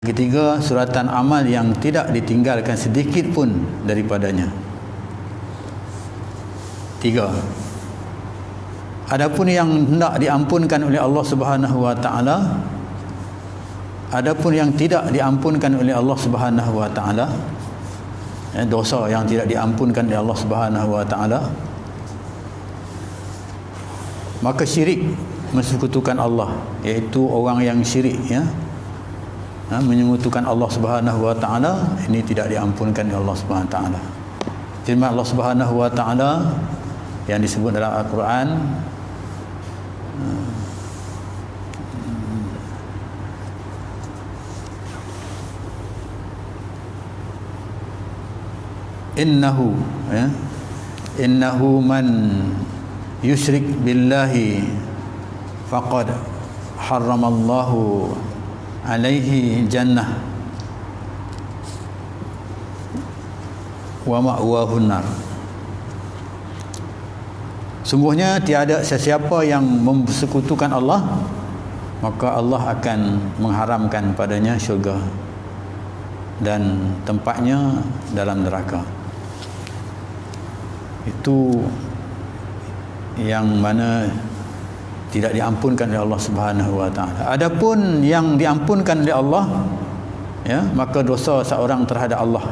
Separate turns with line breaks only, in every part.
Ketiga, suratan amal yang tidak ditinggalkan sedikit pun daripadanya. 3. Adapun yang hendak diampunkan oleh Allah Subhanahu wa taala, adapun yang tidak diampunkan oleh Allah Subhanahu wa taala, dosa yang tidak diampunkan oleh Allah Subhanahu wa taala, maka syirik mensekutukan Allah, iaitu orang yang syirik, menyekutukan Allah Subhanahu wa taala, ini tidak diampunkan oleh Allah Subhanahu wa taala. Firman Allah Subhanahu wa taala yang disebut dalam Al-Quran, innahu man yusyrik billahi faqad harramallahu alaihi jannah wa ma'wahun nar. Sungguhnya tiada sesiapa yang mempersekutukan Allah, maka Allah akan mengharamkan padanya syurga dan tempatnya dalam neraka. Itu yang mana tidak diampunkan oleh Allah Subhanahu wa taala. Adapun yang diampunkan oleh Allah, maka dosa seorang terhadap Allah,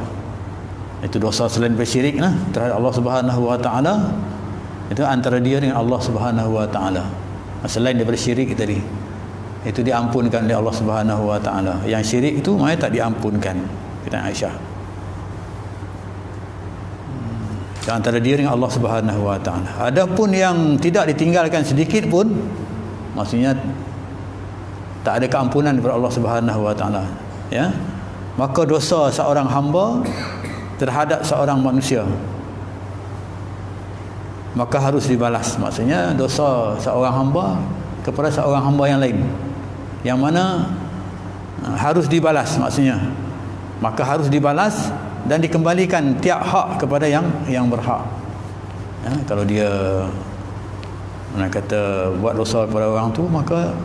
itu dosa selain bersyirik terhadap Allah Subhanahu wa taala, itu antara dia dengan Allah Subhanahu wa taala. Selain daripada syirik tadi, itu diampunkan oleh Allah Subhanahu wa taala. Yang syirik itu maknanya tak diampunkan, kata Aisyah. Antara dia dengan Allah Subhanahu wa taala. Adapun yang tidak ditinggalkan sedikit pun, maksudnya tak ada keampunan daripada Allah Subhanahu wa taala, maka dosa seorang hamba terhadap seorang manusia, maka harus dibalas. Maksudnya dosa seorang hamba kepada seorang hamba yang lain, yang mana harus dibalas, maksudnya maka harus dibalas dan dikembalikan tiap hak kepada yang berhak. Kalau dia kata buat dosa kepada orang tu, maka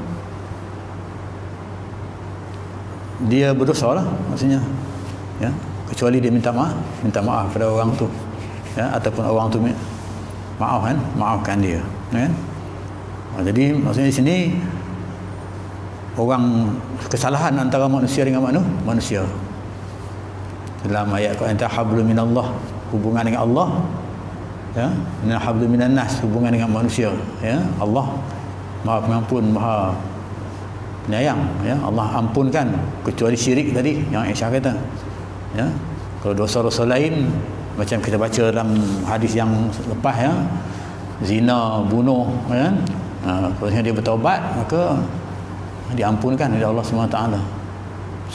dia berdosa lah, maksudnya, kecuali dia minta maaf kepada orang tu, ataupun orang tu maafkan dia, Jadi maksudnya di sini orang kesalahan antara manusia dengan manusia. Dalam ayat Quran, hablum minallah, hubungan dengan Allah, dan hablum minan nas, hubungan dengan manusia, Allah Maha Pengampun, Maha Penyayang, Allah ampunkan, kecuali syirik tadi yang Aisyah kata, kalau dosa-dosa lain macam kita baca dalam hadis yang lepas, zina, bunuh, kalau dia bertaubat, maka diampunkan oleh Allah SWT.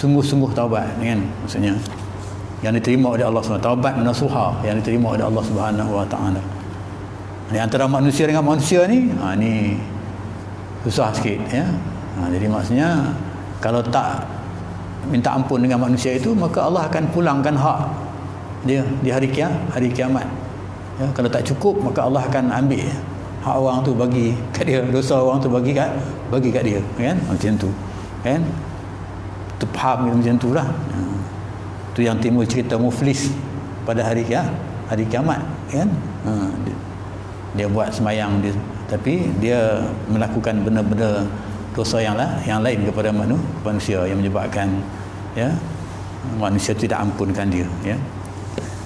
Sungguh-sungguh taubat, maksudnya yang diterima oleh Allah SWT, taubat nasuha yang diterima oleh Allah Subhanahu wa taala. Di antara manusia dengan manusia ni, ni susah sikit, jadi maksudnya kalau tak minta ampun dengan manusia itu, maka Allah akan pulangkan hak dia di hari kiamat. Kalau tak cukup, maka Allah akan ambil hak orang tu, bagi kat dia, dosa orang tu bagi kat dia, macam tu, tu faham macam tu lah. Itu yang timbul cerita muflis pada hari kiamat, dia buat semayang dia, tapi dia melakukan benda-benda dosa yang lain kepada manusia, yang menyebabkan manusia tidak ampunkan dia,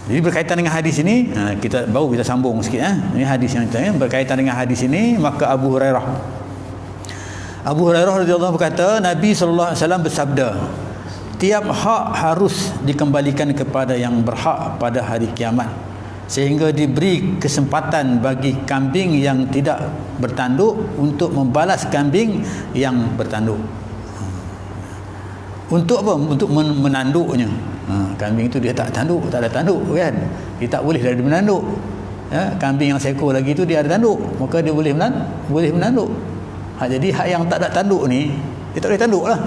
Jadi berkaitan dengan hadis ini, kita sambung sikit, ini hadis yang berkaitan dengan hadis ini. Maka Abu Hurairah radhiyallahu berkata, Nabi sallallahu alaihi wasallam bersabda, tiap hak harus dikembalikan kepada yang berhak pada hari kiamat, sehingga diberi kesempatan bagi kambing yang tidak bertanduk untuk membalas kambing yang bertanduk. Untuk apa? Untuk menanduknya. Kambing itu dia tak ada tanduk, dia tak boleh dari menanduk. Kambing yang seekor lagi itu dia ada tanduk, maka dia boleh menanduk. Jadi hak yang tak ada tanduk ni, dia tak boleh tanduk lah.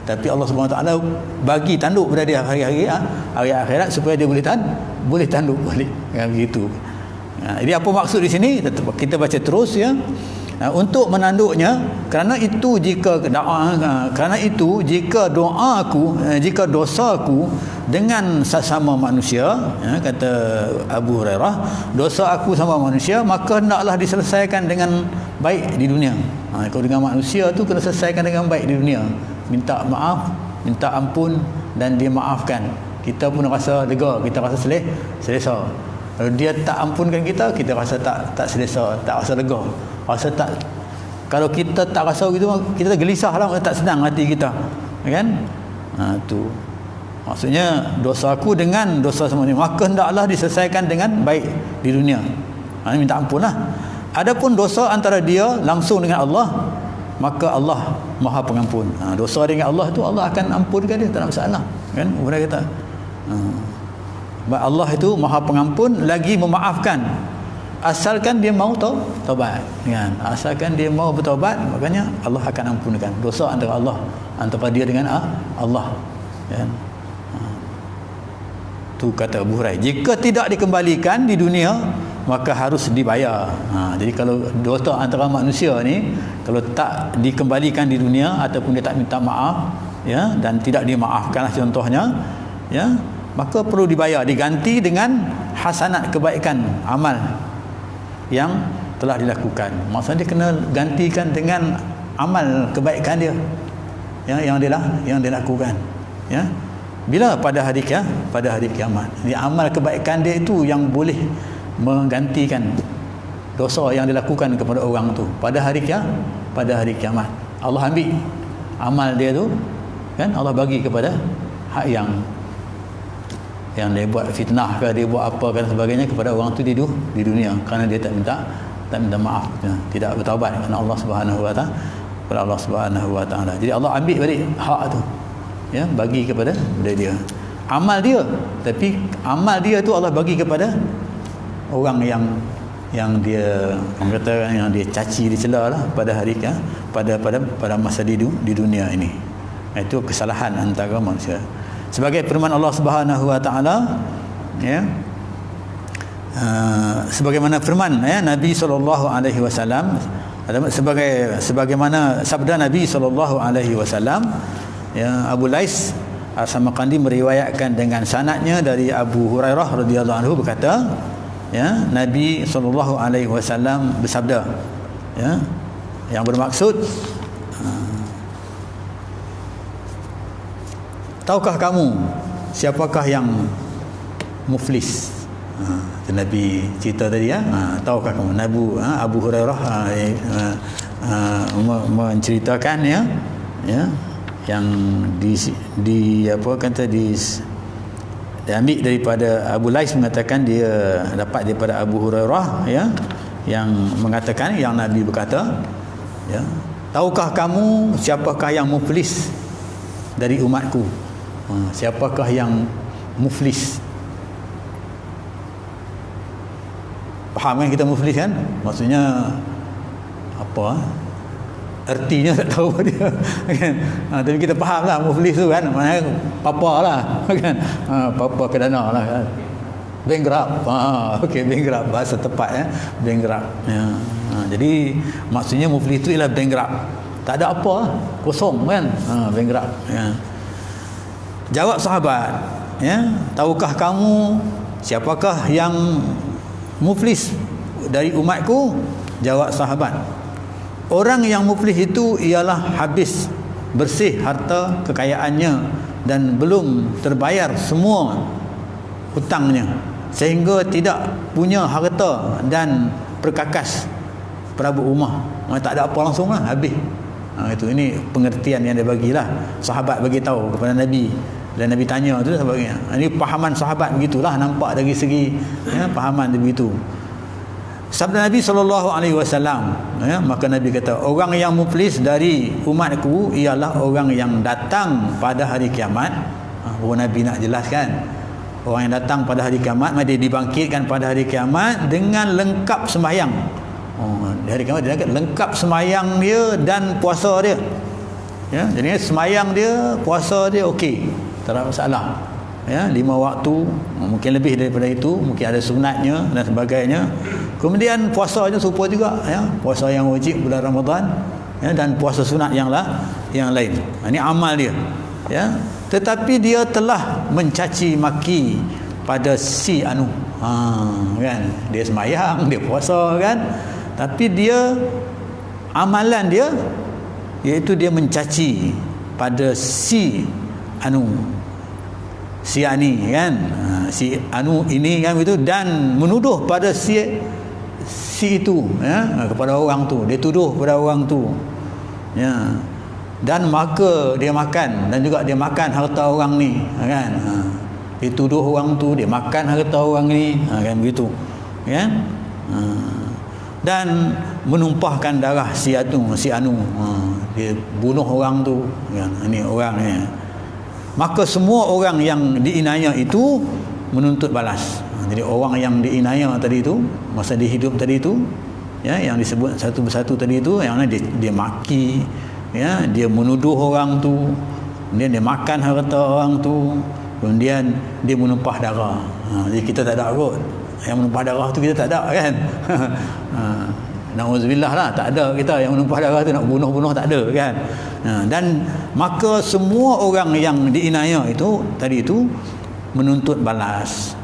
Tapi Allah Subhanahu Wa Taala bagi tanduk pada dia hari akhirat, supaya dia boleh tanduk balik, begitu. Jadi apa maksud di sini? Kita baca terus, Untuk menanduknya, kerana itu jika jika dosaku dengan sesama manusia, kata Abu Hurairah, dosa aku sama manusia maka hendaklah diselesaikan dengan baik di dunia. Kalau dengan manusia tu kena selesaikan dengan baik di dunia, minta maaf, minta ampun dan dia maafkan. Kita pun rasa lega, kita rasa selesa. Kalau dia tak ampunkan kita, kita rasa tak selesa, tak rasa lega, rasa tak. Kalau kita tak rasa gitu, kita gelisah lah, tak senang hati kita, kan? Tu maksudnya dosa aku dengan dosa semua ni maka hendaklah diselesaikan dengan baik di dunia. Minta ampun lah. Adapun dosa antara dia langsung dengan Allah, maka Allah Maha Pengampun. Dosa dengan Allah tu Allah akan ampunkan dia, tak ada masalah, kan? Orang kata Allah itu Maha Pengampun lagi memaafkan, asalkan dia mau taubat, kan? Asalkan dia mau bertaubat, makanya Allah akan ampunkan dosa antara dia dengan Allah, kan? Tu kata Abu Hurairah, jika tidak dikembalikan di dunia maka harus dibayar. Jadi kalau dosa antara manusia ni kalau tak dikembalikan di dunia ataupun dia tak minta maaf, ya, dan tidak dimaafkanlah contohnya, ya, maka perlu dibayar, diganti dengan hasanat, kebaikan amal yang telah dilakukan. Maksudnya dia kena gantikan dengan amal kebaikan dia, ya, yang dia lakukan, ya. Bila pada hari kiamat. Jadi amal kebaikan dia itu yang boleh menggantikan dosa yang dilakukan kepada orang tu pada hari kiamat. Allah ambil amal dia tu, kan? Allah bagi kepada hak yang dia buat fitnah ke, dia buat apa dan sebagainya kepada orang tu di dunia, kerana dia tak minta maaf, tidak bertaubat kepada Allah Subhanahu wa taala. Jadi Allah ambil balik hak tu, ya, bagi kepada dia. Amal dia, tapi amal dia tu Allah bagi kepada orang yang dia kata yang dia caci, dicela lah pada hari pada masa di dunia ini. Itu kesalahan antara manusia. Sebagai firman Allah Subhanahu wa taala, ya, sebagaimana firman, ya, Nabi sallallahu alaihi wasallam, sebagaimana sabda Nabi sallallahu alaihi wasallam, ya, Abu Lais As-Samarqandi meriwayatkan dengan sanadnya dari Abu Hurairah radhiyallahu anhu berkata, ya, Nabi sallallahu alaihi wasallam bersabda, ya, yang bermaksud, tahukah kamu siapakah yang muflis? Nabi cerita tadi, ya. Tahukah kamu? Abu Hurairah menceritakan, ya, yang diambil daripada Abu Lais, mengatakan dia dapat daripada Abu Hurairah, ya, yang mengatakan, yang Nabi berkata, ya, tahukah kamu siapakah yang muflis dari umatku? Siapakah yang muflis? Faham kan kita muflis, kan? Maksudnya apa? Artinya tak tahu dia, kan? Tapi kita faham lah muflis tu, kan? Maknanya papa lah, kan? Papa ke dana lah, kan? Bankrupt. Okey, bankrupt bahasa tepat, ya, bankrupt, ya. Jadi maksudnya muflis tu ialah bankrupt, tak ada apa, kosong, kan? Bankrupt, ya. Jawab sahabat, ya, tahukah kamu siapakah yang muflis dari umatku? Jawab sahabat, orang yang muflis itu ialah habis bersih harta kekayaannya dan belum terbayar semua hutangnya, sehingga tidak punya harta dan perkakas perabu rumah. Tak ada apa langsung lah, habis. Ini pengertian yang dia bagilah, sahabat bagi tahu kepada Nabi, dan Nabi tanya tu sebagainya. Ini pahaman sahabat begitulah, nampak dari segi, ya, pahaman dia begitu. Sabda Nabi SAW, ya, maka Nabi kata, orang yang muflis dari umatku ialah orang yang datang pada hari kiamat. Nabi nak jelaskan, orang yang datang pada hari kiamat, dia dibangkitkan pada hari kiamat dengan lengkap sembahyang. Di hari kiamat dia lengkap sembahyang dia dan puasa dia, ya. Jadi sembahyang dia, puasa dia okey, tak ada masalah, ya, 5 waktu, mungkin lebih daripada itu, mungkin ada sunatnya dan sebagainya. Kemudian puasanya serupa juga, ya, puasa yang wajib bulan Ramadan, ya, dan puasa sunat yang lain. Ini amal dia, ya. Tetapi dia telah mencaci maki pada si anu, kan, dia sembahyang, dia puasa, kan, tapi dia amalan dia iaitu dia mencaci pada si anu, si ani, kan, si anu ini, kan, begitu, dan menuduh pada si itu, ya, kepada orang tu, dia tuduh pada orang tu, ya, dan maka dia makan, dan juga dia makan harta orang ni, kan, dia tuduh orang tu, dia makan harta orang ni, kan, begitu, kan, dan menumpahkan darah si anu, dia bunuh orang tu, kan, ini orang ni. Maka semua orang yang diinaya itu menuntut balas. Jadi orang yang diinaya tadi itu, masa dia hidup tadi itu, ya, yang disebut satu persatu tadi itu, yang mana dia maki, ya, dia menuduh orang tu, kemudian dia makan harta orang tu, kemudian dia menumpah darah. Jadi kita tak ada kot yang menumpah darah tu, kita tak ada, kan. Na'udzubillah lah, tak ada kita yang menumpah darah tu, nak bunuh-bunuh tak ada, kan. Dan maka semua orang yang diinaya itu tadi itu menuntut balas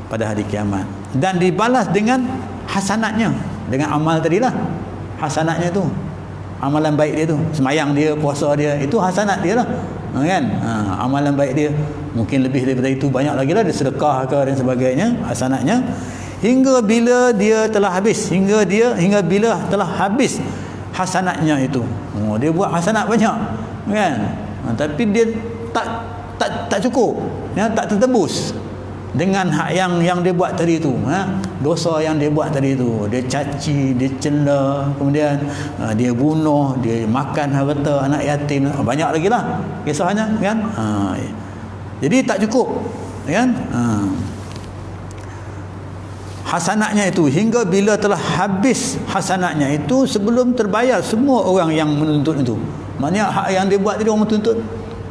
pada hari kiamat, dan dibalas dengan hasanatnya, dengan amal tadilah, hasanatnya tu, amalan baik dia tu, semayang dia, puasa dia, itu hasanat dia lah, kan. Amalan baik dia mungkin lebih daripada itu, banyak lagi lah, dia sedekah ke dan sebagainya, hasanatnya, hingga bila dia telah habis, hingga bila telah habis hasanatnya itu. Dia buat hasanat banyak, kan, tapi dia tak cukup, ya, tak tertebus dengan hak yang dia buat tadi itu, dosa yang dia buat tadi itu, dia caci, dia cela, kemudian dia bunuh, dia makan harta anak yatim, banyak lagi lah kisahnya, kan. Jadi tak cukup, kan. Hasanatnya itu, hingga bila telah habis hasanatnya itu sebelum terbayar semua orang yang menuntut itu. Maknanya hak yang dia buat tadi orang menuntut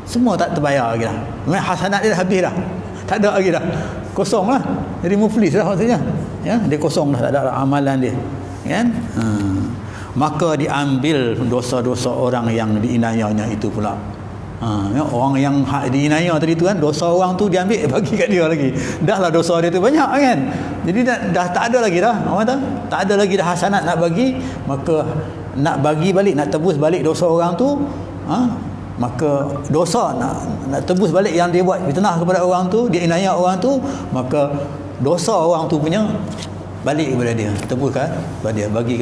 semua tak terbayar lagi dah. Maksudnya hasanat dia dah habis dah, tak ada lagi dah, kosong lah. Jadi muflis lah maksudnya, ya, dia kosong dah, tak ada amalan dia, kan. Maka diambil dosa-dosa orang yang diinayanya itu pula. Ya, orang yang hak diinaya tadi tu, kan, dosa orang tu diambil bagi kat dia lagi. Dah lah dosa dia tu banyak, kan. Jadi dah tak ada lagi dah, orang kata tak ada lagi dah hasanat nak bagi, maka nak bagi balik, nak tebus balik dosa orang tu, maka dosa nak tebus balik yang dia buat fitnah kepada orang tu, dia inaya orang tu, maka dosa orang tu punya balik kepada dia, tebuskan kepada dia, bagi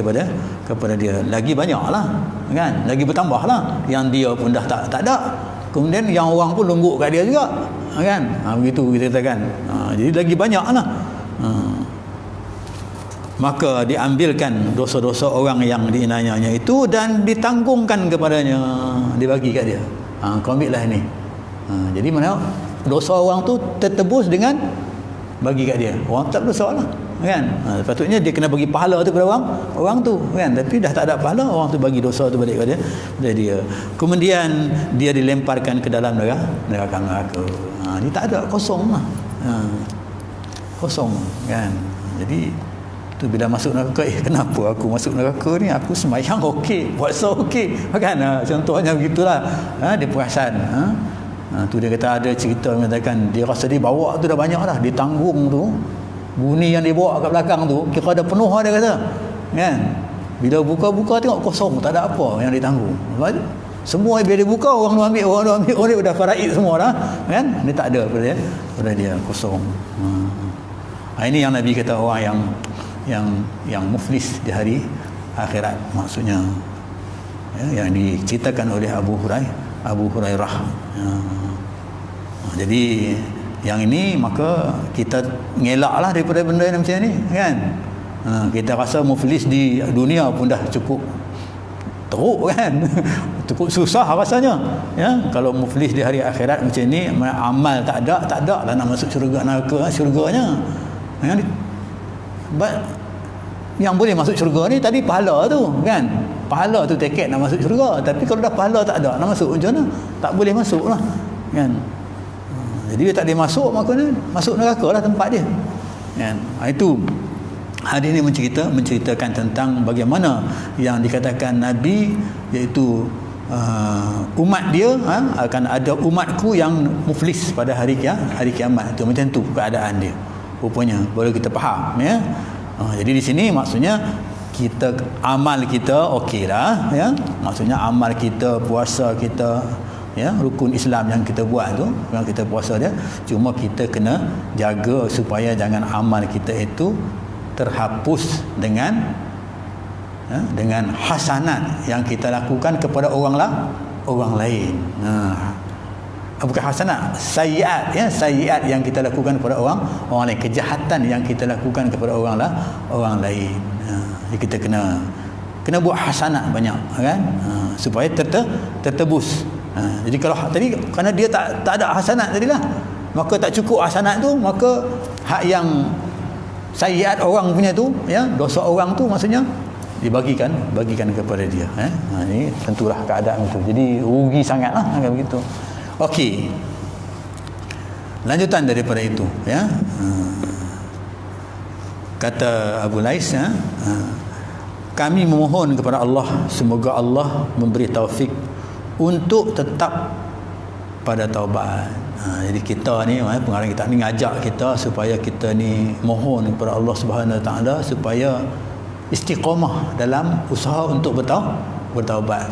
kepada dia lagi banyaklah, kan, lagi bertambahlah, yang dia pun dah tak ada, kemudian yang orang pun lungguk kat dia juga, kan. Begitu kita katakan. Jadi lagi banyaklah. Maka diambilkan dosa-dosa orang yang diinayanya itu dan ditanggungkan kepadanya, dibagi kat dia. Kau ambil lah ini. Jadi mana dosa orang tu tertebus dengan bagi kat dia. Orang tak berdosa lah, kan. Patutnya dia kena bagi pahala tu kepada orang tu, kan. Tapi dah tak ada pahala, orang tu bagi dosa tu balik kepada dia. Kemudian dia dilemparkan ke dalam neraka. Ni tak ada, kosong lah. Kosong, kan. Jadi tu bila masuk neraka, kenapa aku masuk neraka ni, aku sembahyang okey, puasa okey, kan. Contohnya begitulah. Dia perasan, tu dia kata ada cerita mengatakan dia rasa dia bawa tu dah banyak dah, dia tanggung tu, bunyi yang dia bawa kat belakang tu kira ada penuh, dia kata, kan. Bila buka-buka tengok kosong, tak ada apa yang ditanggung. Semua bila dia buka, orang tu ambil, orang dia dah faraid semua dah, kan. Dia tak ada pada dia, kosong. Ini yang Nabi kata orang yang muflis di hari akhirat, maksudnya, ya, yang diceritakan oleh Abu Hurairah. Jadi yang ini, maka kita ngelaklah daripada benda yang macam ni, kan. Kita rasa muflis di dunia pun dah cukup teruk, kan. Cukup susah rasanya, ya. Kalau muflis di hari akhirat macam ni, amal tak ada lah nak masuk syurga, neraka syurganya. Yang boleh masuk syurga ni tadi pahala tu, kan. Pahala tu tiket nak masuk syurga. Tapi kalau dah pahala tak ada, nak masuk macam mana? Tak boleh masuk lah, kan. Jadi dia tak boleh masuk, maka masuk neraka lah tempat dia. Kan? Itu hadis ini menceritakan tentang bagaimana yang dikatakan Nabi, iaitu umat dia akan ada umatku yang muflis pada hari kiamat. Itu macam tu keadaan dia. Rupanya baru kita faham, ya. Jadi di sini maksudnya kita amal kita okeylah, ya. Maksudnya amal kita, puasa kita, ya, rukun Islam yang kita buat tu, yang kita puasa dia, cuma kita kena jaga supaya jangan amal kita itu terhapus dengan hasanat yang kita lakukan kepada orang lain. Bukan hasanat, sayyiat, ya, sayyiat yang kita lakukan kepada orang lain, kejahatan yang kita lakukan kepada orang lain. Jadi kita kena buat hasanat banyak, kan, supaya tertebus. Jadi kalau tadi kerana dia tak ada hasanat tadilah, maka tak cukup hasanat tu, maka hak yang sayyiat orang punya tu, ya, dosa orang tu maksudnya bagikan kepada dia. Ini tentulah keadaan itu. Jadi rugi sangatlah kalau begitu. Okey. Lanjutan daripada itu, ya. Kata Abu Lais, kami memohon kepada Allah semoga Allah memberi taufik untuk tetap pada taubat. Jadi kita ni, pengarang kita ni ngajak kita supaya kita ni mohon kepada Allah Subhanahu Wa Taala supaya istiqamah dalam usaha untuk bertaubat.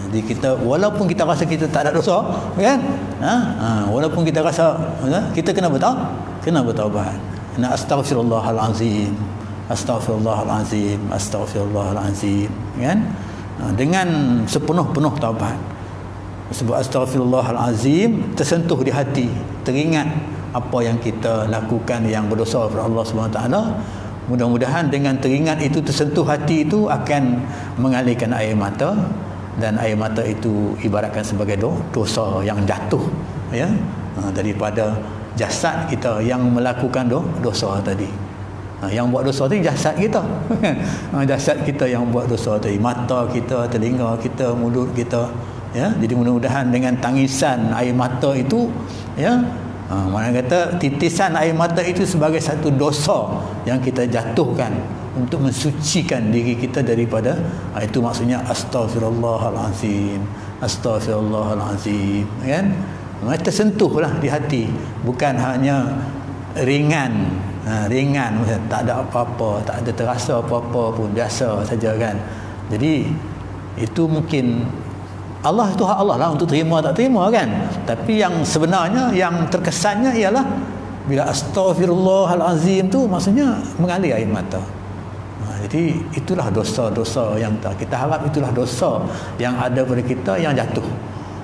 Jadi kita, walaupun kita rasa kita tak ada dosa, kan, walaupun kita rasa kita kena bertaubat. Astaghfirullahalazim, astaghfirullahalazim, astaghfirullahalazim, kan, dengan sepenuh-penuh taubat. Sebab astaghfirullahalazim tersentuh di hati, teringat apa yang kita lakukan yang berdosa kepada Allah Subhanahu Wa Taala. Mudah-mudahan dengan teringat itu, tersentuh hati itu akan mengalirkan air mata, dan air mata itu ibaratkan sebagai dosa yang jatuh, ya, daripada jasad kita yang melakukan dosa tadi. Yang buat dosa tadi jasad kita. Jasad kita yang buat dosa tadi, mata kita, telinga kita, mulut kita, ya. Jadi mudah-mudahan dengan tangisan air mata itu, ya, mana kata titisan air mata itu sebagai satu dosa yang kita jatuhkan untuk mensucikan diri kita daripada, itu maksudnya astaghfirullahalazim, astaghfirullahalazim, kan. Tersentuhlah di hati, bukan hanya ringan, tak ada apa-apa, tak ada terasa apa-apa pun, biasa saja, kan. Jadi itu mungkin Allah itu hak Allah lah untuk terima tak terima, kan. Tapi yang sebenarnya, yang terkesannya ialah bila astaghfirullahalazim tu maksudnya mengalir air mata. Jadi itulah dosa-dosa yang kita harap, itulah dosa yang ada pada kita yang jatuh,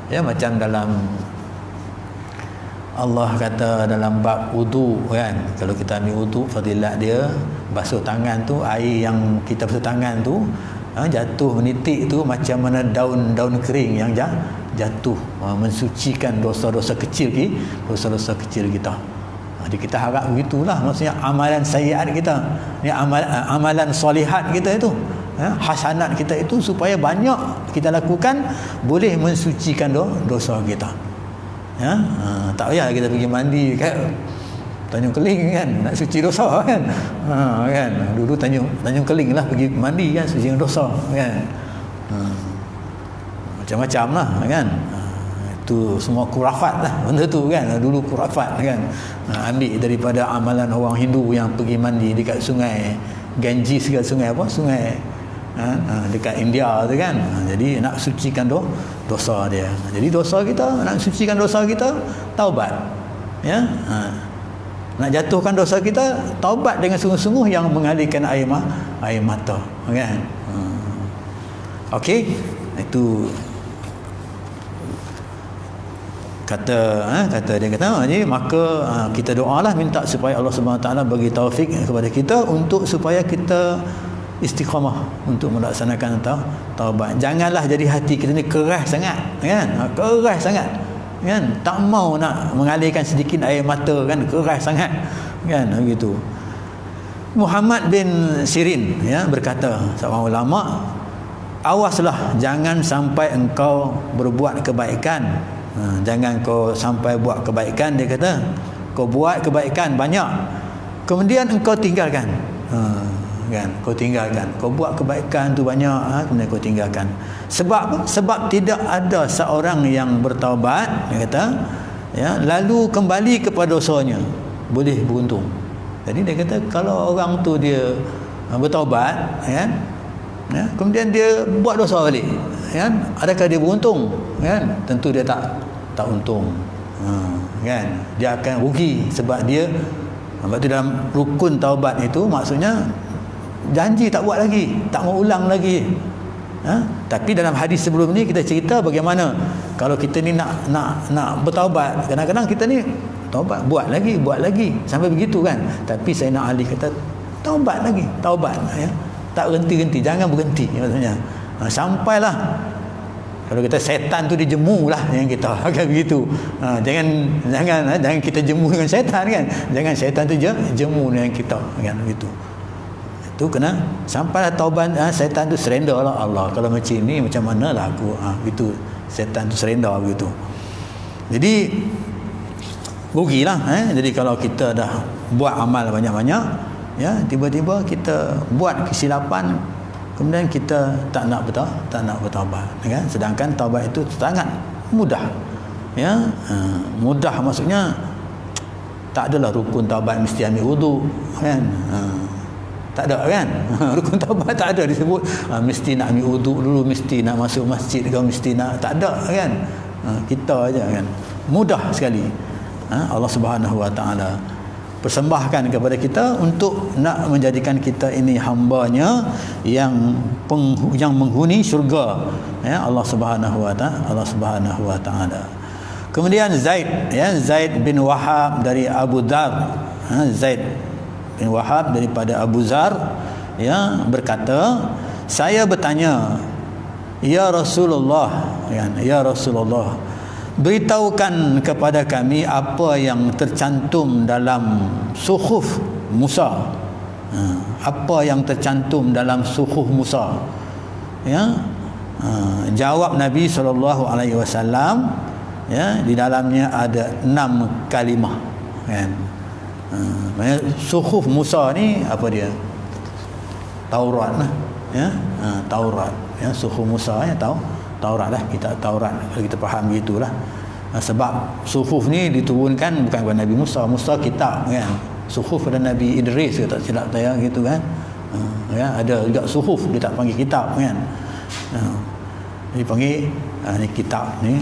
ya. Macam dalam Allah kata dalam bab wudu, kan, kalau kita ambil wudu, fadilat dia basuh tangan tu, air yang kita basuh tangan tu jatuh menitik tu macam mana daun kering yang jatuh, mensucikan dosa-dosa kecil kita. Jadi kita harap begitulah, maksudnya amalan sayyiat kita ni, amalan solihat kita itu, hasanat kita itu, supaya banyak kita lakukan, boleh mensucikan dosa kita, ya. Tak payah kita pergi mandi kat Tanjung Keling, kan, nak suci dosa, kan. Kan, dulu Tanjung Keling lah pergi mandi, kan, suci dosa, kan. Macam-macam lah, kan. Itu semua kurafat lah benda tu, kan. Dulu kurafat, kan. Ambil daripada amalan orang Hindu yang pergi mandi dekat sungai Ganges ke sungai apa, sungai dekat India tu, kan. Jadi nak sucikan dosa dia. Jadi dosa kita, nak sucikan dosa kita, taubat, ya. Nak jatuhkan dosa kita, taubat dengan sungguh-sungguh yang mengalirkan air mata, kan. Okey, itu kata dia kata, jadi maka kita doalah, minta supaya Allah Subhanahu Wa Taala bagi taufik kepada kita untuk supaya kita istiqamah untuk melaksanakan taubat. Janganlah jadi hati kita ni keras sangat, kan, keras sangat, kan, tak mau nak mengalirkan sedikit air mata, kan, keras sangat, kan, begitu. Muhammad bin Sirin, ya, berkata, seorang ulama, awaslah jangan sampai engkau berbuat kebaikan Jangan kau sampai buat kebaikan, dia kata. Kau buat kebaikan banyak, kemudian engkau tinggalkan. Kan, kau tinggalkan. Kau buat kebaikan tu banyak, kemudian kau tinggalkan. Sebab apa? Sebab tidak ada seorang yang bertaubat, dia kata, ya, lalu kembali kepada dosanya, boleh beruntung. Jadi dia kata kalau orang tu dia bertaubat, kan, ya, kemudian dia buat dosa balik, kan, adakah dia beruntung? Kan, tentu dia tak untung. Kan, dia akan rugi sebab dia, sebab tu dalam rukun taubat itu maksudnya janji tak buat lagi, tak mau ulang lagi. Tapi dalam hadis sebelum ni kita cerita bagaimana kalau kita ni nak bertaubat, kadang-kadang kita ni taubat, buat lagi sampai begitu kan. Tapi Sayyidina Ali kata taubat lagi, taubat, ya, tak berhenti, jangan berhenti maksudnya. Sampailah, kalau kita setan tu dijemu lah yang kita akan begitu. Jangan kita jemu dengan setan kan. Jangan setan tu jemu dengan kita kan, begitu. Itu kena sampailah taubat, setan tu surrender lah. Allah, kalau macam ni macam manalah aku, itu setan tu surrender begitu. Jadi rugilah. Jadi kalau kita dah buat amal banyak-banyak, ya, tiba-tiba kita buat kesilapan, kemudian kita tak nak bertaubat, kan? Sedangkan taubat itu sangat mudah, ya. Mudah maksudnya tak adalah rukun taubat mesti ambil wudu, kan. Tak ada kan. Rukun taubat tak ada disebut mesti nak ambil wudu dulu, mesti nak masuk masjid ke, mesti nak, tak ada kan. Kita aja kan, mudah sekali. Allah Subhanahu Wa Taala persembahkan kepada kita untuk nak menjadikan kita ini hamba-Nya yang menghuni syurga, ya, Allah Subhanahu Wa Taala. Kemudian Zaid bin Wahab dari Abu Dzar, Zaid bin Wahab daripada Abu Dzar, ya, berkata, saya bertanya, ya Rasulullah, ya Rasulullah, beritahukan kepada kami apa yang tercantum dalam suhuf Musa. Apa yang tercantum dalam suhuf Musa, ya. Jawab Nabi SAW, ya, di dalamnya ada 6 kalimah, kan. Suhuf Musa ni apa dia? Taurat lah, ya. Taurat, ya, suhuf Musa, ya, Taurat lah, kitab Taurat, kalau kita faham begitulah. Sebab suhuf ni diturunkan bukan kepada Nabi Musa. Musa kitab, kan. Suhuf pada Nabi Idris, tak silap saya gitu kan. Ya, ada juga suhuf, dia tak panggil kitab, kan. Dia panggil ni kitab ni,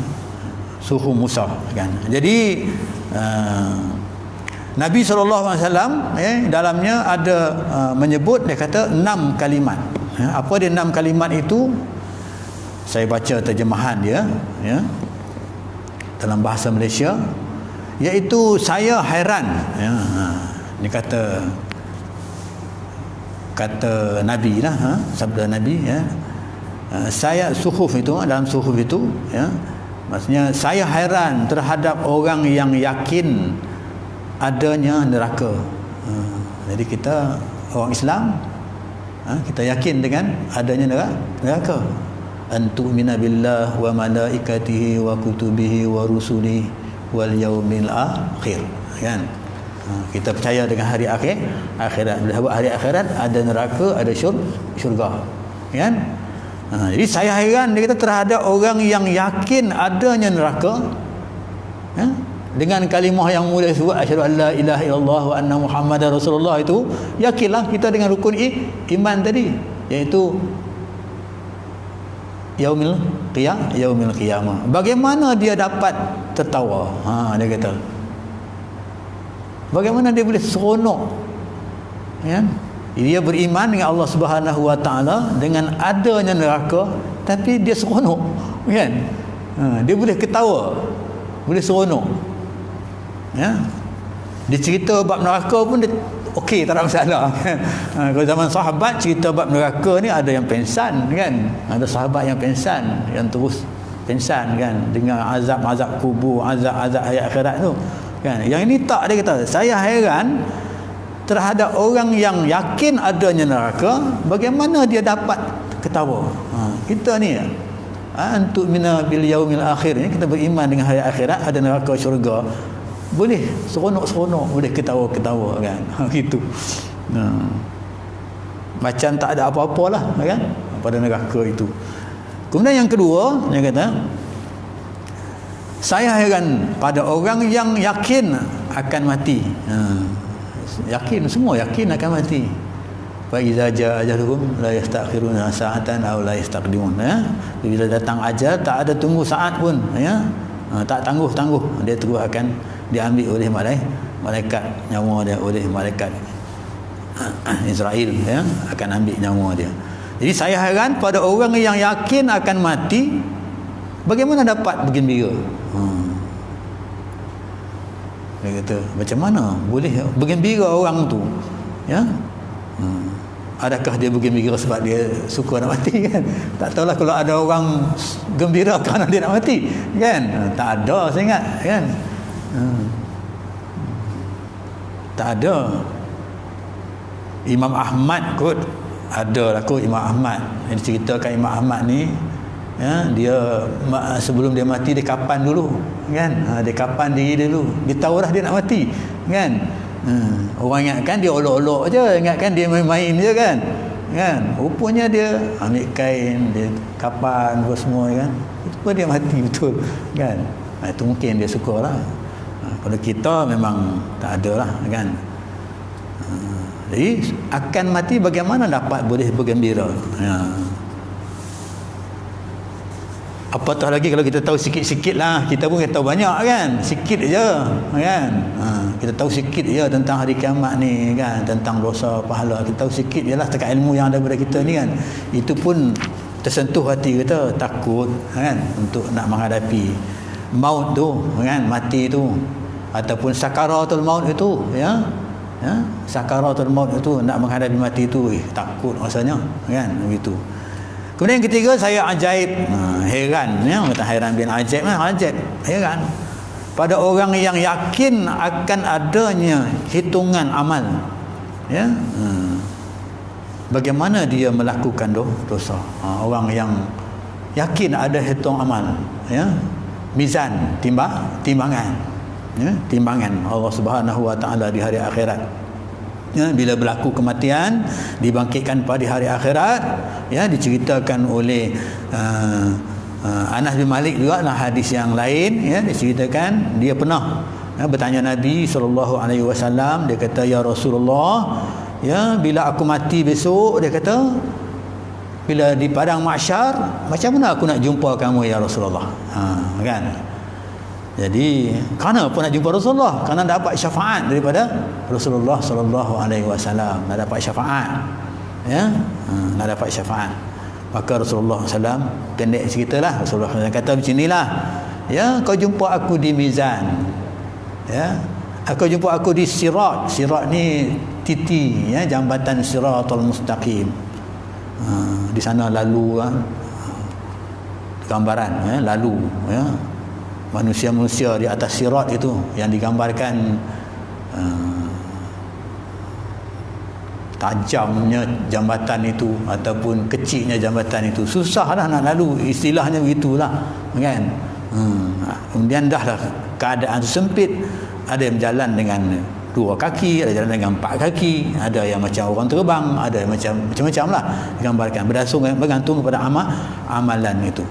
suhuf Musa, kan. Jadi Nabi SAW, dalamnya ada menyebut, dia kata 6 kalimat. Apa dia 6 kalimat itu? Saya baca terjemahan dia, ya, dalam bahasa Malaysia, iaitu saya hairan, ya. Ini kata Nabi lah, sabda Nabi, ya. Saya suhuf itu, dalam suhuf itu, ya, maksudnya saya hairan terhadap orang yang yakin adanya neraka. Jadi kita orang Islam, kita yakin dengan adanya neraka. Antu'mina billah wa malaikatihi wa kutubihi wa rusulihi wal yaumil akhir, kan. Kita percaya dengan hari akhirat. Bila hari akhirat ada neraka, ada syurga, kan. Jadi saya hairan, dia kata, terhadap orang yang yakin adanya neraka, ya, dengan kalimah yang mulia sebut asyhadu an la ilaha illallah wa anna muhammadar rasulullah, itu yakinlah kita dengan rukun iman tadi, iaitu yaumil qiyamah. Bagaimana dia dapat tertawa? Dia kata, bagaimana dia boleh seronok, ya? Dia beriman dengan Allah Subhanahu Wa Taala dengan adanya neraka, tapi dia seronok, kan. Dia boleh ketawa, boleh seronok, ya. Dia cerita bab neraka pun dia okey, tak ada masalah. Kalau zaman sahabat cerita bab neraka ni, ada yang pensan, kan. Ada sahabat yang pensan, yang terus pensan, kan, dengan azab kubur, azab hayat akhirat tu, kan. Yang ini tak, dia kata, saya hairan terhadap orang yang yakin adanya neraka, bagaimana dia dapat ketawa. Kita ni antu mina bil yaumil akhir ni, kita beriman dengan hari akhirat, ada neraka syurga, boleh seronok-seronok, boleh ketawa-ketawa kan. Gitu. Macam tak ada apa-apa lah kan pada neraka itu. Kemudian yang kedua, dia kata, saya heran pada orang yang yakin akan mati. Yakin, semua yakin akan mati. Fa iza jaa ajaluhum la yastakhiruna sa'atan aw la yastaqdimun, ya. Bila datang ajal tak ada tunggu saat pun, ya. Tak tangguh-tangguh, dia terus akan diambil oleh malaikat, nyawa dia oleh malaikat Israel, ya, akan ambil nyawa dia. Jadi saya heran pada orang yang yakin akan mati, bagaimana dapat bergembira? Dia kata, macam mana boleh bergembira orang tu, ya? Adakah dia bergembira sebab dia suka nak mati kan? Tak tahulah kalau ada orang gembira kerana dia nak mati kan? Tak ada, saya ingat kan? Tak ada. Imam Ahmad kot, ada lah kot Imam Ahmad. Yang diceritakan Imam Ahmad ni, ya, dia sebelum dia mati dia kapan dulu kan? Dia kapan diri dulu, dia tahu dah dia nak mati kan? Orang ingatkan dia olok-olok je, ingatkan dia main-main je kan? Rupanya dia ambil kain, dia kapan apa semua kan? Itu dia mati betul kan? Itu mungkin dia suka lah. Kalau kita memang tak ada lah kan? Jadi akan mati bagaimana dapat boleh bergembira? Apatah lagi kalau kita tahu sikit-sikit lah. Kita pun kita tahu banyak kan, sikit je kan. Kita tahu sikit je tentang hari kiamat ni kan, tentang dosa pahala, kita tahu sikit je lah setakat ilmu yang ada pada kita ni kan. Itu pun tersentuh hati kita, takut kan untuk nak menghadapi maut tu kan, mati tu, ataupun sakaratul maut itu, ya, sakaratul maut itu, nak menghadapi mati itu, takut rasanya kan, begitu. Kemudian yang ketiga, saya ajaib, heran, ya, kata heran bin ajaib, ajaib, heran pada orang yang yakin akan adanya hitungan amal, ya. Bagaimana dia melakukan dosa? Orang yang yakin ada hitung amal, ya, mizan, timbangan, ya, timbangan Allah Subhanahu wa taala di hari akhirat. Ya, bila berlaku kematian, dibangkitkan pada hari akhirat, ya, diceritakan oleh Anas bin Malik juga dalam hadis yang lain, ya, diceritakan dia pernah, ya, bertanya Nabi SAW. Dia kata, ya Rasulullah, ya, bila aku mati besok, dia kata, bila di padang mahsyar, macam mana aku nak jumpa kamu ya Rasulullah? Kan? Jadi kerana apa nak jumpa Rasulullah? Kerana dapat syafaat daripada Rasulullah sallallahu alaihi wasallam, nak dapat syafaat, ya, nak dapat syafaat. Maka Rasulullah SAW pendek ceritalah, Rasulullah SAW kata macam inilah, ya, kau jumpa aku di mizan, ya, kau jumpa aku di sirat. Sirat ni titi, ya, jambatan siratul mustaqim. Di sana lalu, gambaran, ya, lalu, ya, manusia-manusia di atas sirat itu yang digambarkan tajamnya jambatan itu ataupun kecilnya jambatan itu, susahlah nak lalu, istilahnya begitulah kan. Kemudian dahlah keadaan sempit, ada yang berjalan dengan 2 kaki, ada jalan dengan 4 kaki, ada yang macam orang terbang, ada yang macam-macam lah digambarkan, bergantung kepada amalan itu.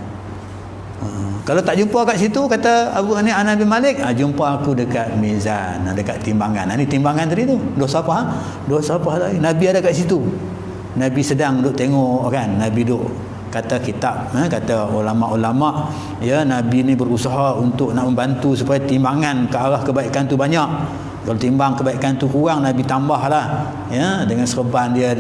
Kalau tak jumpa kat situ, kata Abu Anas bin Malik, jumpa aku dekat mizan, dekat timbangan. Ini timbangan tadi tu, dosa apa? Dosa apa lagi? Nabi ada kat situ. Nabi sedang duduk tengok kan, Nabi duduk kata kitab, kata ulama-ulama, ya, Nabi ni berusaha untuk nak membantu supaya timbangan ke arah kebaikan tu banyak. Kalau timbang kebaikan tu kurang, Nabi tambahlah, ya, dengan serban dia,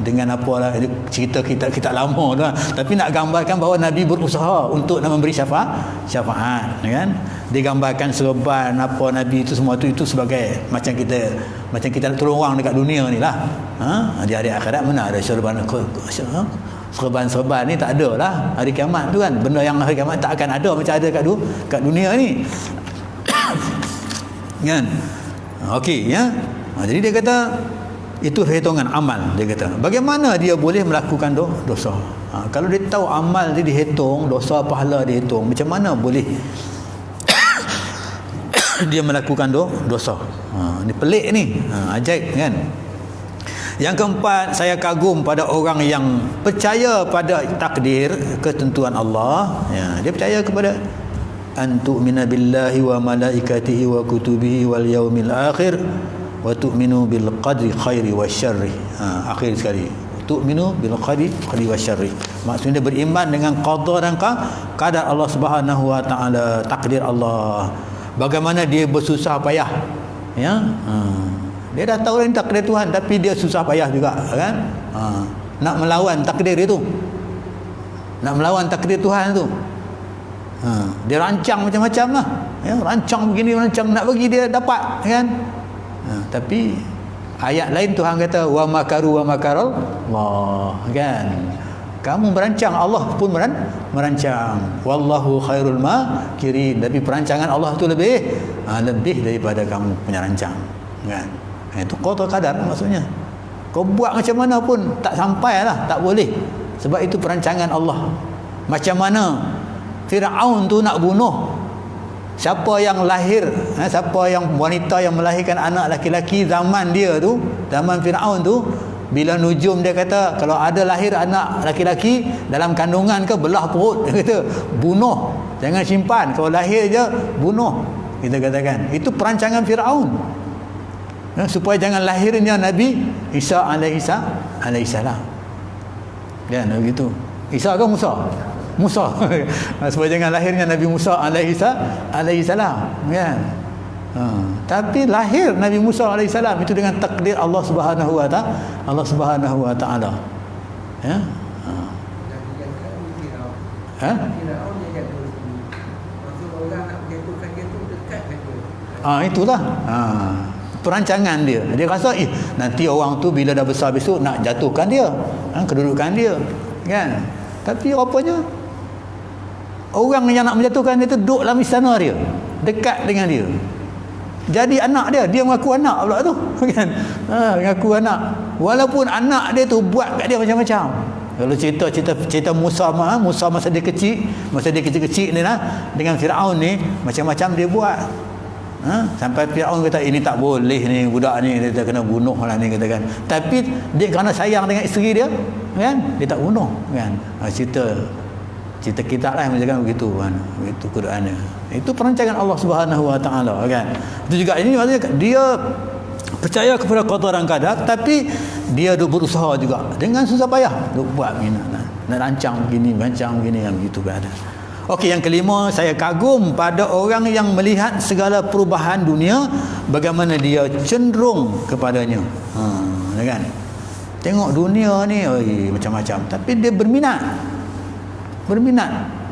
dengan apalah, cerita kita lama tu lah. Tapi nak gambarkan bahawa Nabi berusaha untuk nak memberi syafaat, kan. Digambarkan serban apa Nabi itu semua itu sebagai macam kita nak tolong orang dekat dunia ni lah. Di hari akhirat mana ada serban ni, tak ada lah. Hari kiamat tu kan, benda yang hari kiamat tak akan ada macam ada kat dunia ni. Kan? Okey, ya. Jadi dia kata itu hitungan amal, dia kata. Bagaimana dia boleh melakukan dosa? Kalau dia tahu amal dia dihitung, dosa pahala dihitung, macam mana boleh dia melakukan dosa? Ni pelik ni, ajaib kan. Yang keempat, saya kagum pada orang yang percaya pada takdir, ketentuan Allah. Dia percaya kepada antu'mina billahi wa malaikatihi wa kutubihi wal yaumil akhir wa tu'minu bil qadri khairi wa syarri. Akhir sekali, tu'minu bil qadri khairi wa syarri. Maksudnya beriman dengan qada dan qadar Allah Subhanahu wa taala, takdir Allah. Bagaimana dia bersusah payah, ya. Dia dah tahu ini takdir Tuhan, tapi dia susah payah juga, kan? Nak melawan takdir itu, nak melawan takdir Tuhan itu. Dia rancang macam-macam lah, ya, rancang begini, rancang nak bagi dia dapat, kan? Tapi ayat lain Tuhan kata wa makaru wa makarallah, kan? Kamu merancang, Allah pun merancang. Wallahu khairul makirin. Tapi perancangan Allah tu lebih daripada kamu punya rancang, kan? Itu qada qadar maksudnya. Kau buat macam mana pun tak sampai lah, tak boleh. Sebab itu perancangan Allah. Macam mana Firaun tu nak bunuh siapa yang lahir, siapa yang wanita yang melahirkan anak laki-laki zaman dia tu, zaman Firaun tu, bila nujum dia kata kalau ada lahir anak laki-laki dalam kandungan ke, belah perut, dia kata bunuh, jangan simpan, kalau lahir je bunuh, kita katakan. Itu perancangan Firaun, supaya jangan lahirnya Nabi Isa alaihissalam, kan? Begitu. Isa ke Musa? Musa. Supaya jangan lahirnya Nabi Musa alaihissalam, kan? Tapi lahir Nabi Musa alaihissalam itu dengan takdir Allah Subhanahu wa taala. Ya. Itulah. Perancangan dia. Dia rasa nanti orang tu bila dah besar besok nak jatuhkan dia, kedudukan dia, kan? Tapi rupanya orang yang nak menjatuhkan dia tu duduk dalam istana dia, dekat dengan dia. Jadi anak dia mengaku anak pula tu, kan? Mengaku anak. Walaupun anak dia tu buat kat dia macam-macam. Kalau cerita Musa masa dia kecil ni lah, dengan Firaun ni macam-macam dia buat. Sampai Firaun kata ini tak boleh ni, budak ni dia kena bunuh lah ni, katakan. Tapi dia kerana sayang dengan isteri dia, kan, dia tak bunuh, kan. Cerita kitab lah macam begitu, kan. Begitu Quran dia. Itu perancangan Allah Subhanahu wa taala, kan. Itu juga ini maksudnya dia percaya kepada qada dan qadar, tapi dia berusaha juga dengan susah payah duk buat begini, nak rancang begini kan, begitu kan. Okey, yang kelima, saya kagum pada orang yang melihat segala perubahan dunia, bagaimana dia cenderung kepadanya. Kan? Tengok dunia ni macam-macam, tapi dia berminat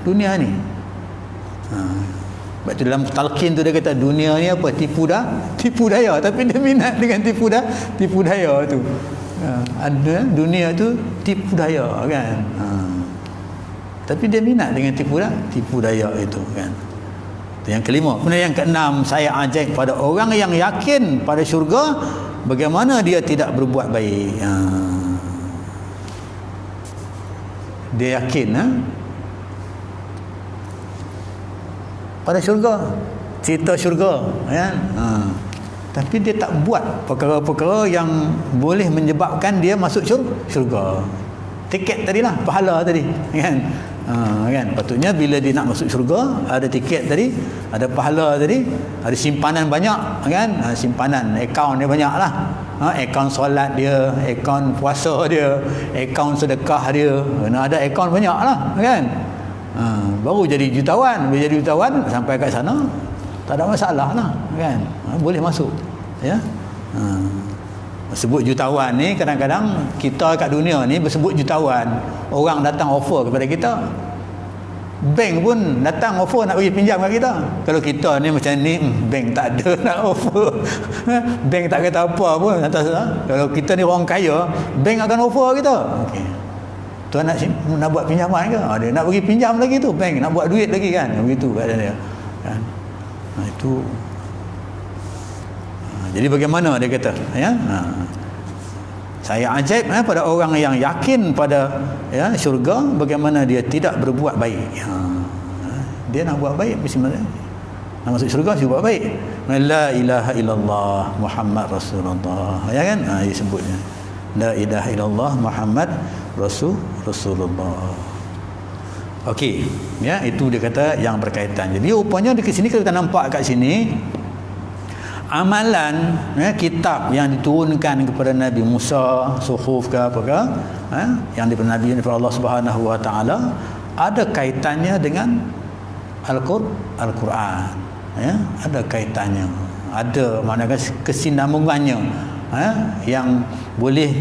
dunia ni. Sebab tu dalam talqin tu dia kata dunia ni apa? Tipu daya, tapi dia minat dengan tipu daya tu. Ada dunia tu tipu daya, kan. Tapi dia minat dengan tipu daya itu, kan. Itu yang kelima. Kemudian yang keenam, saya ajaib pada orang yang yakin pada syurga, bagaimana dia tidak berbuat baik. Dia yakin pada syurga, cerita syurga, kan. Tapi dia tak buat perkara-perkara yang boleh menyebabkan dia masuk syurga. Tiket tadilah, pahala tadi, kan. Kan, patutnya bila dia nak masuk syurga, ada tiket tadi, ada pahala tadi, ada simpanan banyak, kan. Simpanan, akaun dia banyak lah. Akaun solat dia, akaun puasa dia, akaun sedekah dia, ada akaun banyak lah, kan. Baru jadi jutawan. Bila jadi jutawan sampai kat sana tak ada masalah lah, kan. Boleh masuk, ya. Sebut jutawan ni, kadang-kadang kita kat dunia ni bersebut jutawan, orang datang offer kepada kita, bank pun datang offer nak bagi pinjam kat kita. Kalau kita ni macam ni, bank tak ada nak offer. Bank tak kata apa pun atas. Kalau kita ni orang kaya, bank akan offer kita. Okey, tuan nak buat pinjaman ke? Dia nak bagi pinjam lagi tu, bank nak buat duit lagi, kan. Begitu keadaan dia, kan. Itu. Jadi bagaimana dia kata, ya? Saya ajaib pada orang yang yakin pada syurga, bagaimana dia tidak berbuat baik. Dia nak buat baik bismillah. Nak masuk syurga dia buat baik. La ilaha illallah Muhammad Rasulullah. Ya kan? Dia sebutnya. La ilaha illallah Muhammad Rasulullah. Okey, ya, itu dia kata yang berkaitan. Jadi rupanya di sini kita nampak kat sini amalan kitab yang diturunkan kepada Nabi Musa, suhuf ke apa ke, yang daripada Nabi daripada Allah Subhanahu Wa Taala, ada kaitannya dengan Al-Quran. Ya, ada kaitannya. Ada maknanya kesinambungannya, yang boleh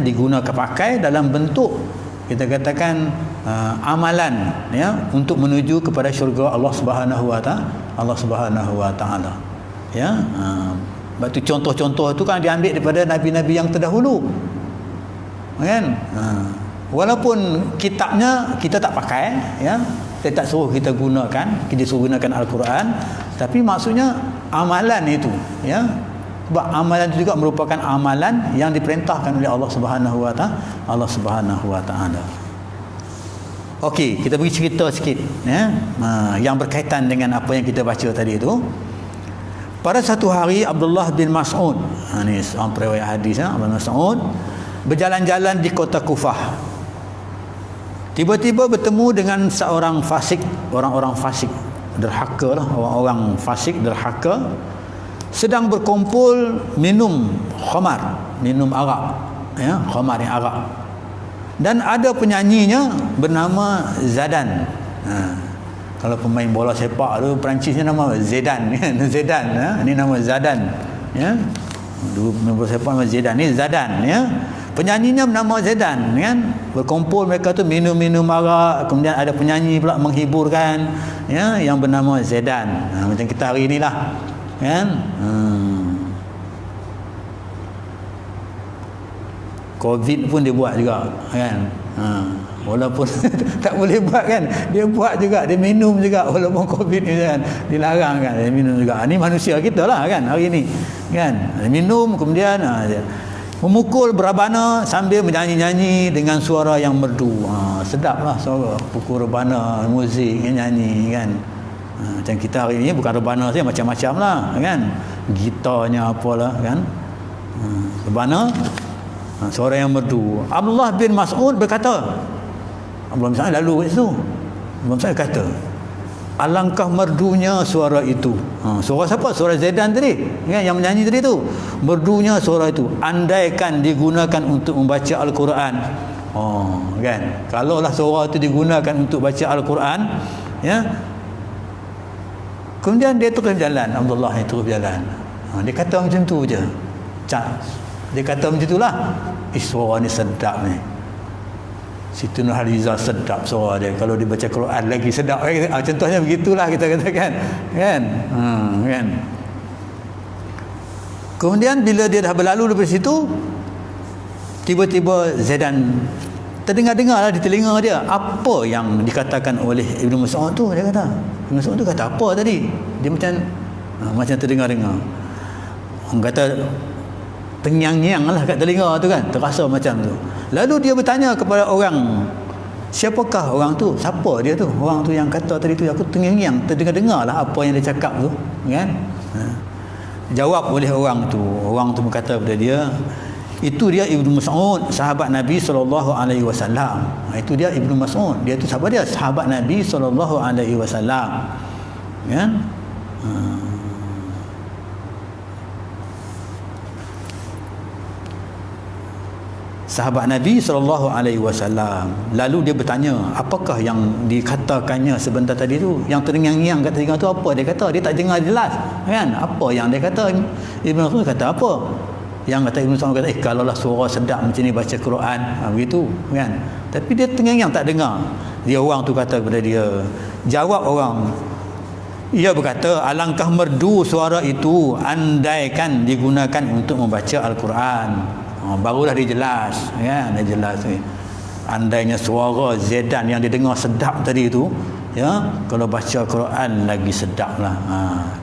digunakan pakai dalam bentuk kita katakan amalan untuk menuju kepada syurga Allah Subhanahu Wa Taala. Ya, sebab tu contoh-contoh tu kan diambil daripada nabi-nabi yang terdahulu. Kan? Walaupun kitabnya kita tak pakai, dia tak suruh kita gunakan, kita suruh gunakan Al-Quran, tapi maksudnya amalan itu, sebab amalan itu juga merupakan amalan yang diperintahkan oleh Allah Subhanahu Wa Taala. Okey, kita bagi cerita sikit yang berkaitan dengan apa yang kita baca tadi itu. Pada satu hari Abdullah bin Mas'ud, ini seorang perawi hadis, Abdullah bin Mas'ud berjalan-jalan di kota Kufah. Tiba-tiba bertemu dengan seorang fasik, orang-orang fasik derhaka lah, orang-orang fasik derhaka sedang berkumpul minum khamar, minum arak, khamar yang arak. Dan ada penyanyinya bernama Zidane. Kalau pemain bola sepak tu Perancisnya nama Zidane, Zidane, ini nama Zidane, dulu pemain bola sepak nama Zidane, ni Zidane, penyanyinya bernama Zidane, kan. Berkumpul mereka tu minum-minum arak, kemudian ada penyanyi pula menghiburkan, yang bernama Zidane. Macam kita hari inilah, kan. Covid pun dia buat juga, kan. Walaupun tak boleh buat, kan, dia buat juga, dia minum juga walaupun Covid ni, kan, dilarang, kan, dia minum juga. Ini manusia kita lah, kan, hari ni, kan, minum kemudian memukul rebana sambil menyanyi-nyanyi dengan suara yang merdu. Sedap lah suara pukul rebana, muzik, nyanyi, kan. Macam kita hari ni bukan rebana saja, macam-macam lah, kan, gitarnya apalah, kan, rebana, suara yang merdu. Abdullah bin Mas'ud berkata, Abdullah bin Mas'ud lalu kat situ. Abdullah bin Mas'ud kata, alangkah merdunya suara itu. Suara siapa? Suara Zidane tadi, kan, yang menyanyi tadi tu. Merdunya suara itu, andaikan digunakan untuk membaca Al-Quran. Kan, kalaulah suara itu digunakan untuk baca Al-Quran, kemudian dia terus jalan. Abdullah yang terus jalan. Dia kata macam tu je. Dia kata macam itulah. Suara ni sedap ni. Siti Nurhaliza sedap suara dia. Kalau dia baca Quran lagi sedap. Contohnya begitulah kita katakan, kan. Kan. Kemudian bila dia dah berlalu dari situ, tiba-tiba Zidane terdengar-dengar lah di telinga dia apa yang dikatakan oleh Ibnu Mas'ud tu. Dia kata, Ibnu Mas'ud tu kata apa tadi? Dia macam terdengar-dengar. Orang kata tengyang-nyang lah kat telinga tu, kan, terasa macam tu. Lalu dia bertanya kepada orang, siapakah orang tu? Siapa dia tu? Orang tu yang kata tadi tu, aku tengyang-nyang, terdengar-dengar lah apa yang dia cakap tu, kan. Jawab oleh orang tu. Orang tu berkata kepada dia, itu dia Ibnu Mas'ud, sahabat Nabi SAW. Itu dia Ibnu Mas'ud. Dia tu sahabat dia, sahabat Nabi SAW, kan. Sahabat Nabi SAW. Lalu dia bertanya, apakah yang dikatakannya sebentar tadi tu, yang terngiang-ngiang kat telinga tu, apa dia kata? Dia tak dengar jelas, kan, apa yang dia kata. Ibnu Mas'ud kata apa? Yang kata Ibnu Mas'ud kata, kalaulah suara sedap macam ni baca Quran, begitu, kan. Tapi dia terngiang-ngiang, tak dengar. Dia orang tu kata kepada dia, jawab orang, ia berkata, alangkah merdu suara itu andaikan digunakan untuk membaca Al-Quran. Barulah dia jelas, kan, dia jelas. Andainya suara Zidane yang dia dengar sedap tadi tu, kalau baca Quran lagi sedap lah,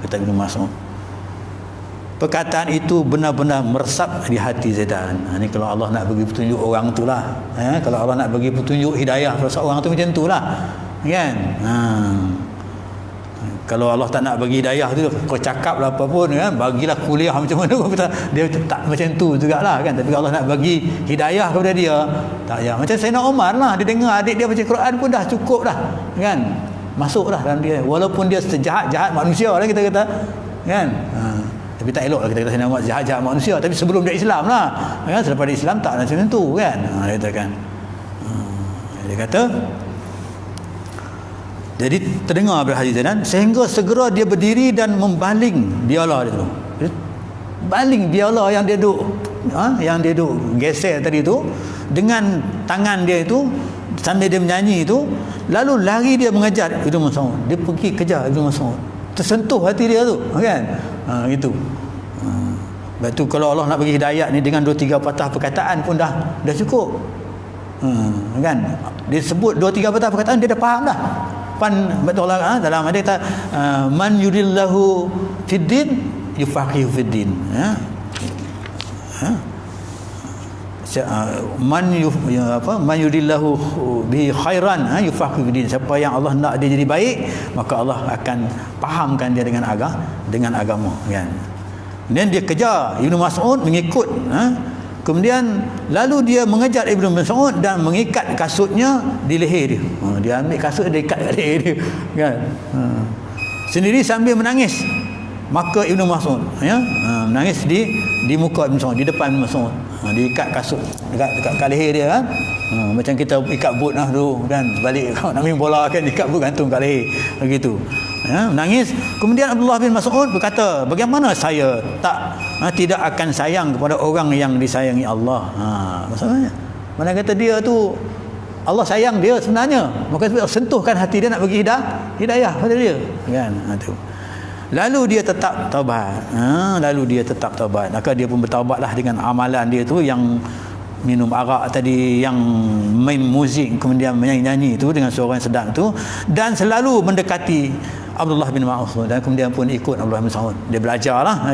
kata Ibnu Mas'ud. perkataan itu benar-benar meresap di hati Zaidan. Ini kalau Allah nak bagi petunjuk orang tu lah. Kalau Allah nak bagi petunjuk hidayah pada seorang tu macam tu lah. Kan? Kalau Allah tak nak bagi hidayah tu, kau cakap lah apa pun kan, bagilah kuliah macam mana dia tak macam tu jugalah kan. Tapi Allah nak bagi hidayah kepada dia, tak ya. Macam Sayyidina Umar lah, dia dengar adik dia baca Quran pun dah cukup dah kan. Masuklah dalam dia, walaupun dia sejahat-jahat manusia lah kita kata kan. Tapi tak elok lah kita kata Sayyidina Umar jahat-jahat manusia, tapi sebelum dia Islam lah kan. Selepas dia Islam tak macam tu kan. Dia katakan dia kata, jadi terdengar pada hadis Zaidan sehingga segera dia berdiri dan membaling biala dia tu. Baling biala yang dia duk geser tadi tu dengan tangan dia itu sambil dia menyanyi itu, lalu lari dia mengejar Ibnu Mas'ud. Dia pergi kejar Ibnu Mas'ud. Tersentuh hati dia tu kan. Gitu. Sebab tu kalau Allah nak bagi hidayat ni dengan 2-3 patah perkataan pun dah cukup. Kan? Dia sebut 2-3 patah perkataan dia dah faham dah. Betul lah dalam hadis kata man yuridillahu fiddin yufaqihu fiddin. Man yuridillahu bihi khairan yufaqihu fiddin. Siapa yang Allah nak dia jadi baik, maka Allah akan fahamkan dia dengan agama kan. Kemudian dia kejar Ibnu Mas'ud mengikut kemudian lalu dia mengejar Ibnu Mas'ud dan mengikat kasutnya di leher dia. Dia ambil kasut dia ikat kat leher dia kan. Sendiri sambil menangis. Maka Ibnu Mas'ud menangis di muka Ibnu Mas'ud, di depan Ibnu Mas'ud. Dia ikat kasut dekat leher dia kan. Macam kita ikat boot lah dulu kan, balik nak main bola kan, ikat boot gantung kat leher begitu. Menangis. Kemudian Abdullah bin Mas'ud berkata, bagaimana saya tidak akan sayang kepada orang yang disayangi Allah. Maksudnya mana kata dia tu Allah sayang dia sebenarnya, maka sentuhkan hati dia nak bagi hidayah pada dia kan. Tu lalu dia tetap taubat. Maka dia pun bertaubatlah dengan amalan dia tu yang minum arak tadi, yang main muzik, kemudian menyanyi-nyanyi itu dengan suara yang sedap tu, dan selalu mendekati Abdullah bin Mas'ud, dan kemudian pun ikut Abdullah bin Mas'ud. Dia belajarlah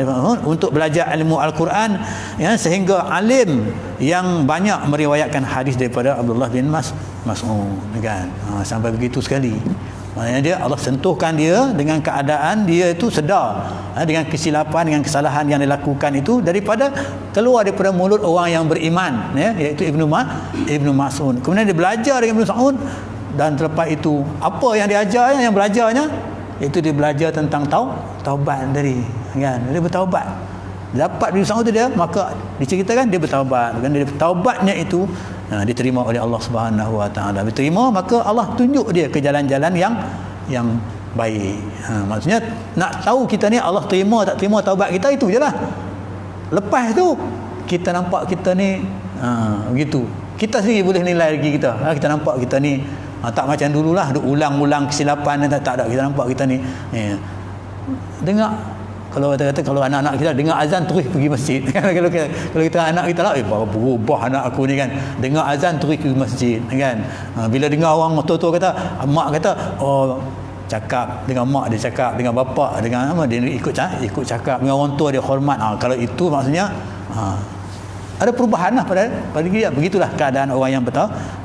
untuk belajar ilmu Al-Quran ya, sehingga alim yang banyak meriwayatkan hadis daripada Abdullah bin Mas'ud kan. Sampai begitu sekali. Maknanya dia Allah sentuhkan dia dengan keadaan dia itu sedar dengan kesilapan, dengan kesalahan yang dilakukan itu daripada keluar daripada mulut orang yang beriman ya, iaitu Ibnu Mas'ud. Kemudian dia belajar dengan Ibnu Mas'ud, dan selepas itu apa yang diajarnya, yang belajarnya itu dia belajar tentang taubat tadi kan. Dia bertaubat, dapat Ibnu Mas'ud tu dia, maka diceritakan dia bertaubat kan. Dia taubatnya itu diterima oleh Allah Subhanahu Wa Taala. Diterima, maka Allah tunjuk dia ke jalan-jalan yang baik. Maksudnya nak tahu kita ni Allah terima tak terima taubat kita, itu je lah. Lepas tu kita nampak kita ni begitu. Kita sendiri boleh nilai lagi kita. Kita nampak kita ni tak macam dululah ulang-ulang kesilapan, tak ada. Kita nampak kita ni dengar, kalau kata kalau anak-anak kita dengar azan terus pergi masjid. kalau kita anak kita lah, berubah anak aku ni kan, dengar azan terus pergi masjid kan. Bila dengar orang tua-tua kata, mak kata, cakap dengan mak dia, cakap dengan bapa, dengan apa dia ikut cakap dengan orang tua dia, hormat. Kalau itu maksudnya ada perubahan lah pada dia. Begitulah keadaan orang yang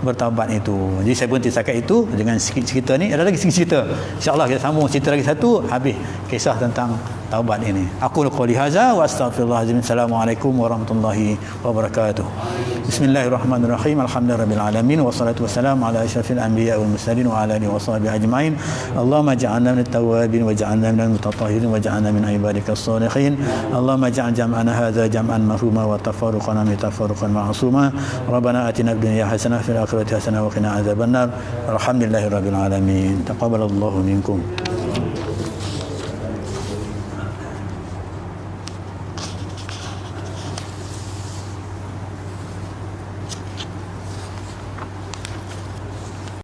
bertaubat itu. Jadi saya berhenti setakat itu dengan sikit cerita ni. Ada lagi sikit cerita, insya-Allah kita sambung cerita lagi satu, habis kisah tentang taubat ini. Aku qouli hadza wa astaghfirullahalazim. Assalamualaikum warahmatullahi wabarakatuh. Bismillahirrahmanirrahim. Alhamdulillahirabbil alamin wassalatu wassalamu ala asyrafil anbiya'i wal mursalin wa ala alihi washabihi ajmain. Allahumma ja'alna minat tawwabin wa ja'alna minal mutatahhirin wa ja'alna min ibadikas shalihin. Allahumma ja'al jam'ana hadza jam'an marhuma wa tafarruqana tafarruqan ma'suma. Rabbana atina fid dunya hasanah wa fil akhirati hasanah wa qina adzabannar. Alhamdulillahirabbil alamin. Taqabbalallahu minkum.